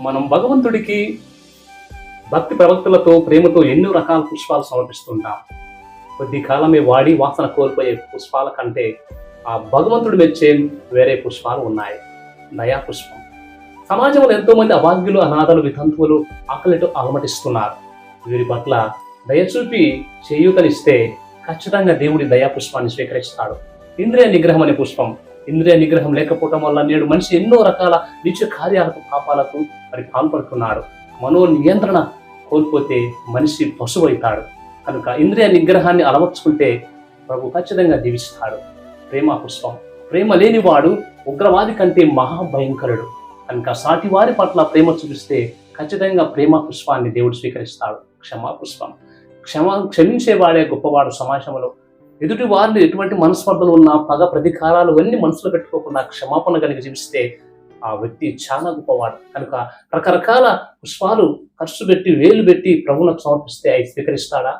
మనం భగవంతుడికి భక్తి ప్రవక్తులతో ప్రేమతో ఎన్నో రకాల పుష్పాలు సమర్పిస్తుంటాం. కొద్ది కాలమే వాడి వాసన కోల్పోయే పుష్పాల కంటే ఆ భగవంతుడు మెచ్చే వేరే పుష్పాలు ఉన్నాయి. దయా పుష్పం. సమాజంలో ఎంతో మంది అభాగ్యులు, అనాథలు, వితంతువులు ఆకలితో అలమటిస్తున్నారు. వీరి పట్ల దయ చూపి చేయూతనిస్తే ఖచ్చితంగా దేవుడి దయా పుష్పాన్ని స్వీకరిస్తాడు. ఇంద్రియ నిగ్రహం అనే పుష్పం. ఇంద్రియ నిగ్రహం లేకపోవటం వల్ల నేడు మనిషి ఎన్నో రకాల నీచ కార్యాలకు, పాపాలకు పాల్పడుతున్నాడు. మనో నియంత్రణ కోల్పోతే మనిషి పశువైతాడు. కనుక ఇంద్రియ నిగ్రహాన్ని అలవర్చుకుంటే ప్రభు ఖచ్చితంగా దీవిస్తాడు. ప్రేమ పుష్పం. ప్రేమ లేనివాడు ఉగ్రవాది కంటే మహాభయంకరుడు. కనుక సాటి వారి పట్ల ప్రేమ చూపిస్తే ఖచ్చితంగా ప్రేమ పుష్పాన్ని దేవుడు స్వీకరిస్తాడు. క్షమా పుష్పం. క్షమించేవాడే గొప్పవాడు. సమాజంలో ఎదుటి వారిని ఎటువంటి మనస్పర్ధలు ఉన్నా, పగ ప్రతీకారాలు అన్ని మనసులో పెట్టుకోకుండా క్షమాపణ కలిగి జీవిస్తే ఆ వ్యక్తి చాలా గొప్పవాడు. కనుక రకరకాల పుష్పాలు ఖర్చు పెట్టి, వేలు పెట్టి ప్రభువులకు సమర్పిస్తే అవి స్వీకరిస్తాడా?